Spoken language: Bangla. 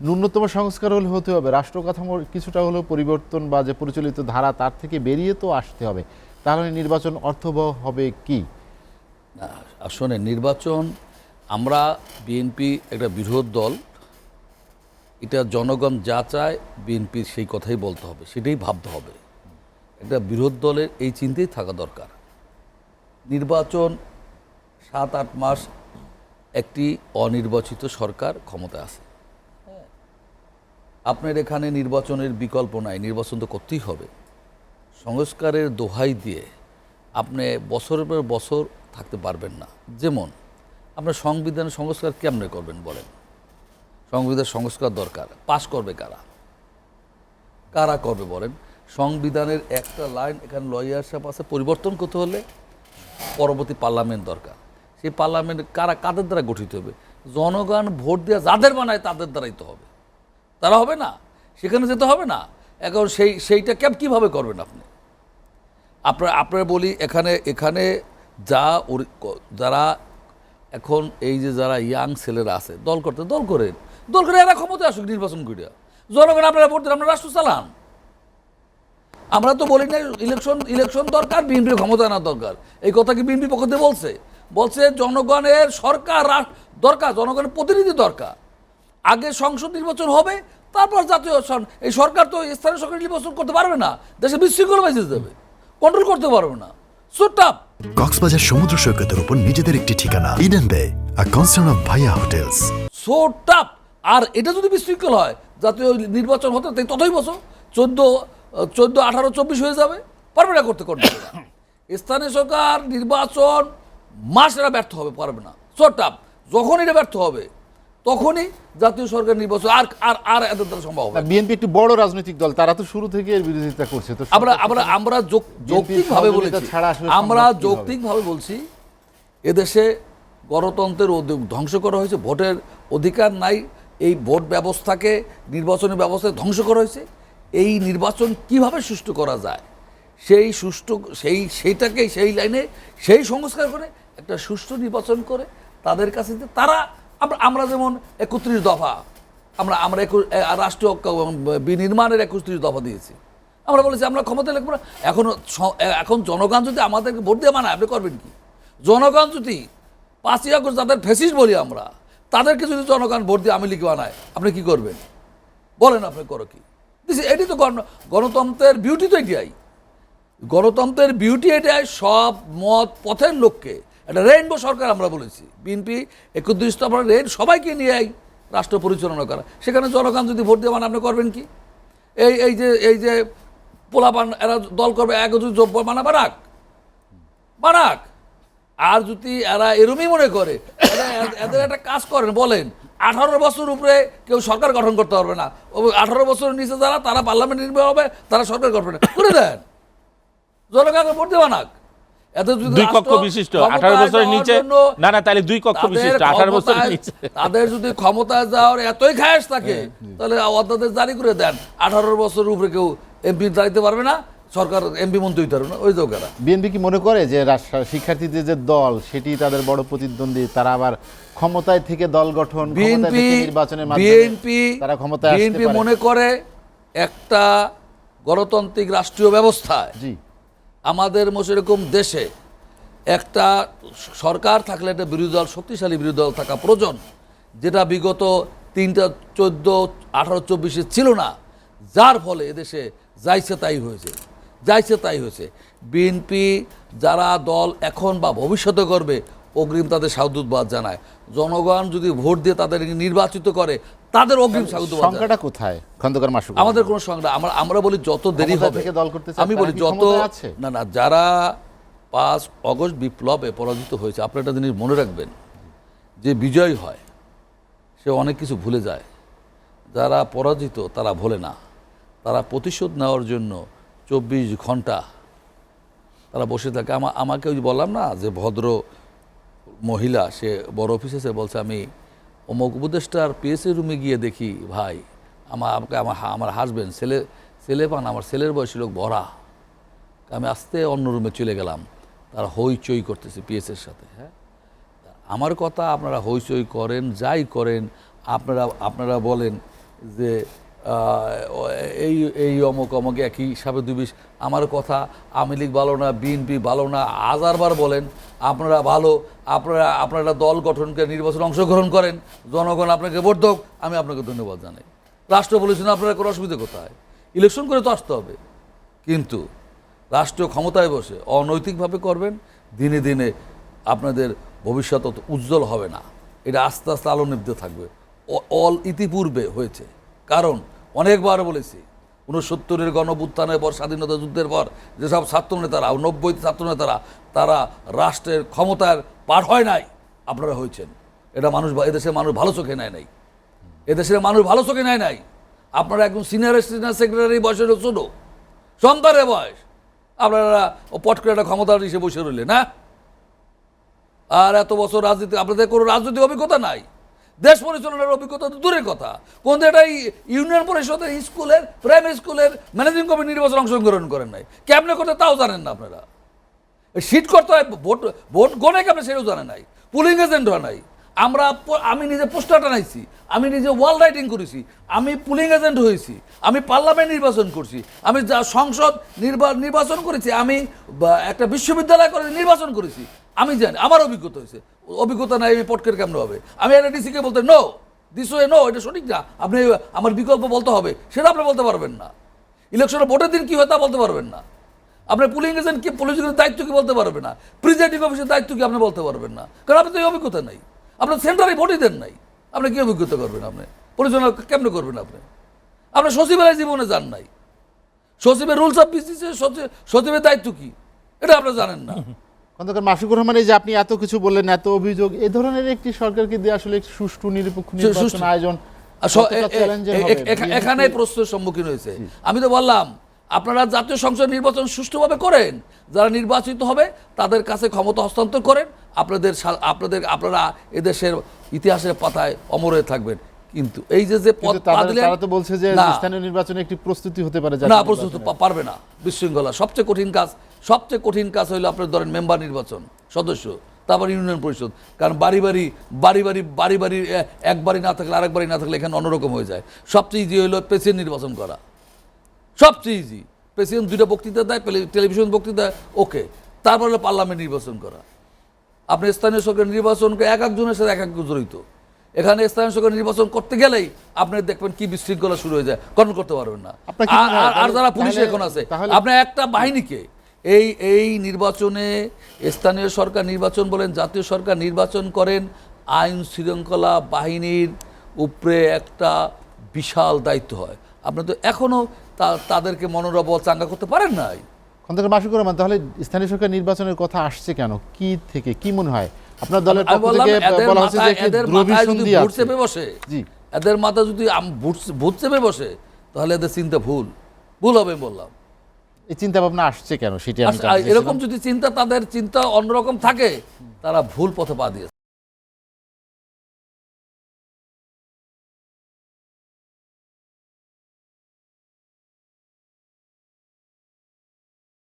ন্যূনতম সংস্কার হলে হতে হবে, রাষ্ট্র কাঠামোর কিছুটা হলেও পরিবর্তন বা যে পরিচালিত ধারা তার থেকে বেরিয়ে তো আসতে হবে, তাহলে নির্বাচন অর্থবহ হবে কি? আসলে নির্বাচন, আমরা বিএনপি একটা বৃহৎ দল, এটা জনগণ যা চায় বিএনপির সেই কথাই বলতে হবে, সেটাই ভাবতে হবে। একটা বৃহৎ দলের এই চিন্তাই থাকা দরকার। নির্বাচন 7-8 মাস একটি অনির্বাচিত সরকার ক্ষমতায় আছে। আপনার এখানে নির্বাচনের বিকল্প নাই, নির্বাচন তো করতেই হবে। সংস্কারের দোহাই দিয়ে আপনি বছরের পর বছর থাকতে পারবেন না। যেমন আপনার সংবিধান সংস্কার কেমনে করবেন বলেন? সংবিধান সংস্কার দরকার, পাশ করবে কারা? কারা করবে বলেন? সংবিধানের একটা লাইন এখানে লয়ারশিপ আছে, পরিবর্তন করতে হলে পরবর্তী পার্লামেন্ট দরকার। সেই পার্লামেন্ট কারা, কাদের দ্বারা গঠিত হবে? জনগণ ভোট দেওয়া যাদের বানায় তাদের দ্বারাই তো হবে, তারা হবে না, সেখানে যেতে হবে না। এখন সেইটা কীভাবে করবেন আপনি? আপনারা বলি এখানে এখানে যারা এখন এই যে যারা ইয়াং ছেলেরা আছে, দল করে এরা ক্ষমতায় আসুক, নির্বাচন করিয়া জনগণ আপনারা ভোট দেন, আপনারা রাষ্ট্র চালান। আমরা তো বলি না ইলেকশন দরকার, বিএনপি ক্ষমতা আনা দরকার। এই কথা কি বিএনপি পক্ষ থেকে বলছে জনগণের সরকার দরকার, জনগণের প্রতিনিধি দরকার। আগে সংসদ নির্বাচন হবে, তারপর জাতীয় এই সরকার তো স্থানীয় সরকার নির্বাচন করতে পারবে না, দেশে বিশৃঙ্খলা বেঁচে যাবে, কন্ট্রোল করতে পারবে না। So tough. কক্সবাজার সমুদ্র সৈকতের উপর নিজেদের একটি ঠিকানা, Eden Bay, a concern of Bhaiya hotels. So tough. আর এটা যদি বিশৃঙ্খল হয়, জাতীয় নির্বাচন হতে ততই বছর 14, 18, 24 হয়ে যাবে, পারবে না করতে না। স্থানীয় সরকার নির্বাচন মাস এরা ব্যর্থ হবে, পারবে না। So tough. যখন এটা ব্যর্থ হবে তখনই জাতীয় সরকার নির্বাচন আর এদের দ্বারা সম্ভব হবে। বিএনপি একটু বড় রাজনৈতিক দল, তারা তো শুরু থেকে এর বিরোধিতা করছে। তো আমরা যৌক্তিকভাবে বলেছি, যৌক্তিকভাবে বলছি, এদেশে গণতন্ত্রের ধ্বংস করা হয়েছে, ভোটের অধিকার নাই, এই ভোট ব্যবস্থাকে, নির্বাচনী ব্যবস্থাকে ধ্বংস করা হয়েছে। এই নির্বাচন কিভাবে সুষ্ঠু করা যায়, সেইটাকে সেই লাইনে সেই সংস্কার করে একটা সুষ্ঠু নির্বাচন করে তাদের কাছে তারা, আমরা যেমন 31 দফা, আমরা রাষ্ট্রীয় বিনির্মাণের 31 দফা দিয়েছি। আমরা বলেছি আমরা ক্ষমতা লিখবো না। এখন জনগণ যদি আমাদেরকে ভোট দিয়ে বানায়, আপনি করবেন কি? জনগণ যদি 5ই আগস্ট যাদের ফ্যাসিস্ট বলি আমরা, তাদেরকে যদি জনগণ ভোট দিয়ে আমি লিখে বানায়, আপনি কি করবেন বলেন? আপনি করো কি? এটি তো গণতন্ত্রের বিউটি, তো এটাই গণতন্ত্রের বিউটি, এটাই সব মত পথের লোককে একটা রেইনবো সরকার আমরা বলেছি। বিএনপি 31 দফার সবাইকে নিয়ে রাষ্ট্র পরিচালনা করা, সেখানে জনগণ যদি ভোট দিয়ে আপনি করবেন কি? এই যে পোলাপান এরা দল করবে, এক যদি যোগ্য বানাক। আর যদি এরা এরমই মনে করে, এদের একটা কাজ করেন, বলেন 18 বছর উপরে কেউ সরকার গঠন করতে পারবে না, 18 বছরের নিচে যারা, তারা পার্লামেন্ট নির্বাচন হবে, তারা সরকার গঠন করে দেন, জনগণকে ভোট দিয়ে বানাক। তাদের যদি ক্ষমতায় যাওয়ার এতই খায়েশ থাকে, তাহলে অধ্যাদেশ জারি করে দেন, 18 বছরের উপরে কেউ এমপি দাঁড়াইতে পারবে না, সরকার এমপি মন্ত্রী হইতে পারবে না। ওই যোগেরা বিএনপি কি মনে করে যে শিক্ষার্থীদের যে দল, সেটি তাদের বড় প্রতিদ্বন্দ্বী, তারা আবার ক্ষমতায় থেকে দল গঠন, নির্বাচনের মাধ্যমে তারা ক্ষমতায় আসতে পারে? বিএনপি মনে করে একটা গণতান্ত্রিক রাষ্ট্রীয় ব্যবস্থায়, আমাদের মতো এরকম দেশে একটা সরকার থাকলে একটা বিরোধী দল, শক্তিশালী বিরোধী দল থাকা প্রয়োজন, যেটা বিগত 3টা 14, 18, 24 ছিল না, যার ফলে এদেশে যাইছে তাই হয়েছে। বিএনপি যারা দল এখন বা ভবিষ্যতে করবে, অগ্রিম তাদের সাধুবাদ জানায়। জনগণ যদি ভোট দিয়ে তাদের নির্বাচিত করে, তাদের অগ্রিম সাধুবাদ। সংখ্যাটা কোথায় খন্দকার মাসুদ? আমাদের কোনো সংখ্যা, আমরা বলি যত দেরি হবে, আমি বলি যত না, যারা 5 আগস্ট বিপ্লবে পরাজিত হয়েছে, আপনারা একটা জিনিস মনে রাখবেন, যে বিজয় হয় সে অনেক কিছু ভুলে যায়, যারা পরাজিত তারা ভোলে না। তারা প্রতিশোধ নেওয়ার জন্য 24 ঘন্টা তারা বসে থাকে। আমাকে ওই বললাম না, যে ভদ্র মহিলা, সে বড় অফিসে এসে বলছে, আমি অমুক উপদেষ্টার পিএসসি রুমে গিয়ে দেখি ভাই, আমার হাজব্যান্ড ছেলে পান, আমার ছেলের বয়সী লোক ভরা। আমি আস্তে অন্য রুমে চলে গেলাম, তারা হইচই করতেছে পিএসের সাথে। হ্যাঁ, আমার কথা, আপনারা হইচই করেন, যাই করেন, আপনারা বলেন যে এই এই অমুক অমুক একই হিসাবে দুই বিষ। আমার কথা আওয়ামী লীগ ভালো না, বিএনপি ভালো না, হাজারবার বলেন আপনারা ভালো, আপনারা দল গঠন করে নির্বাচনে অংশগ্রহণ করেন, জনগণ আপনাকে ভোট দেওক, আমি আপনাকে ধন্যবাদ জানাই। রাষ্ট্র বলেছেন আপনারা কোনো অসুবিধা কোথায়, ইলেকশন করে তো আসতে হবে। কিন্তু রাষ্ট্রীয় ক্ষমতায় বসে অনৈতিকভাবে করবেন, দিনে দিনে আপনাদের ভবিষ্যৎ অত উজ্জ্বল হবে না। এটা আস্তে আস্তে আলো নিভতে থাকবে। ইতিপূর্বে হয়েছে, কারণ অনেকবার বলেছি 69-এর গণঅভ্যুত্থানের পর, স্বাধীনতা যুদ্ধের পর যেসব ছাত্রনেতারা, 90 ছাত্রনেতারা, তারা রাষ্ট্রের ক্ষমতার পার হয় নাই, আপনারা হয়েছেন। এটা মানুষ, এদেশের মানুষ ভালো চোখে নেয় নাই, এদেশের মানুষ ভালো চোখে নেয় নাই। আপনারা একদম সিনিয়র সেক্রেটারি বয়সের ছোটো সন্তানের বয়স, আপনারা পট করে একটা ক্ষমতার হিসেবে বসে রইলেন না। আর এত বছর রাজনীতি, আপনাদের কোনো রাজনৈতিক অভিজ্ঞতা নাই, দেশ পরিচালনার অভিজ্ঞতা তো দূরের কথা। কোন এটা ইউনিয়ন পরিষদের স্কুলের, প্রাইমারি স্কুলের ম্যানেজিং কমিটি নির্বাচন অংশগ্রহণ করেন নাই, কেমনে করতে তাও জানেন না আপনারা। সিট করতে হয়, ভোট গণে কেমন সেটাও জানেন নাই, পুলিং এজেন্ট হয় নাই। আমি নিজে পোস্টার টানাইছি, আমি নিজে ওয়াল রাইটিং করেছি, আমি পুলিং এজেন্ট হয়েছি, আমি পার্লামেন্ট নির্বাচন করছি, আমি সংসদ নির্বাচন করেছি, আমি একটা বিশ্ববিদ্যালয় করে নির্বাচন করেছি। আমি জানি, আমার অভিজ্ঞতা হয়েছে। অভিজ্ঞতা নাই আমি পটকের কেমন হবে? আমি একটা ডিসিকে বলতে নো, দিস ওয়ে নো, এটা সঠিক না, আপনি আমার বিকল্প বলতে হবে, সেটা আপনি বলতে পারবেন না। ইলেকশনে ভোটের দিন কী হয় তা বলতে পারবেন না। আপনার পুলিং এজেন্ট কি, পুলিশের দায়িত্ব কি বলতে পারবে না, প্রিজাইডিং অফিসের দায়িত্ব কি আপনি বলতে পারবেন না, কারণ আপনি তো এই অভিজ্ঞতা নাই। আপনার সেন্টারে ভোটই দেন নাই, আপনি কি অভিজ্ঞতা করবেন? আপনি পরিচালনা কেমনে করবেন? আপনার সচিবালয় জীবনে যান নাই, সচিবের রুলস অফ বিজনেস, সচিবের দায়িত্ব কি এটা আপনি জানেন না। খন্দকার মাশিকুর রহমান, এই যে আপনি এত কিছু বললেন, এত অভিযোগ, এই ধরনের একটি সরকারকে দিয়ে আসলে একটি সুষ্ঠু নিরপেক্ষ নির্বাচন আয়োজন এখানে প্রশ্নের সম্মুখীন হয়েছে। আমি তো বললাম আপনারা জাতীয় সংসদ নির্বাচন সুষ্ঠুভাবে করেন, যারা নির্বাচিত হবে তাদের কাছে ক্ষমতা হস্তান্তর করেন, আপনারা এদেশের ইতিহাসের পাতায় অমর হয়ে থাকবেন। কিন্তু এই যে তারা তো বলছে যে স্থানীয় নির্বাচনে একটি প্রস্তুতি হতে পারে, না প্রস্তুতি পারবে না, বিশৃঙ্খলা। সবচেয়ে কঠিন কাজ হইলো আপনার ধরেন মেম্বার নির্বাচন, সদস্য, তারপর ইউনিয়ন পরিষদ। কারণ বাড়ি বাড়ি একবারই না থাকলে আরেকবারই না থাকলে এখানে অন্যরকম হয়ে যায়। সবচেয়ে ইজি হইলো প্রেসিডেন্ট নির্বাচন করা, সবচেয়ে ইজি। প্রেসিডেন্ট 2টা বক্তৃতা দেয়, টেলিভিশন বক্তৃতা, ওকে। তারপর হলো পার্লামেন্ট নির্বাচন করা। আপনি স্থানীয় সরকার নির্বাচন এক একজনের সাথে এক জড়িত। এখানে স্থানীয় সরকার নির্বাচন করতে গেলেই আপনি দেখবেন কি বিশৃঙ্খলা শুরু হয়ে যায়, কন্ট্রোল করতে পারবেন না। আর যারা পুলিশে এখন আছে, আপনি একটা বাহিনীকে এই নির্বাচনে, স্থানীয় সরকার নির্বাচন বলেন, জাতীয় সরকার নির্বাচন করেন, আইন শৃঙ্খলা বাহিনীর উপরে একটা বিশাল দায়িত্ব হয়। আপনি তো এখনো তাদেরকে মনোবল চাঙ্গা করতে পারেন নাই। খন্দকার মাশিকুর রহমান, তাহলে স্থানীয় সরকার নির্বাচনের কথা আসছে কেন? কি থেকে, কি মনে হয় আপনার দলের পক্ষ থেকে বলা হচ্ছে যে এদের মাথায় যদি ভোট চেপে বসে, এদের মাথা যদি ভোট চেপে বসে, তাহলে এদের চিন্তা ভুল হবে বললাম। এই চিন্তা ভাবনা আসছে কেন সেটা আমি এরকম যদি চিন্তা, তাদের চিন্তা অন্যরকম থাকে, তারা ভুল পথে পা দিয়েছে।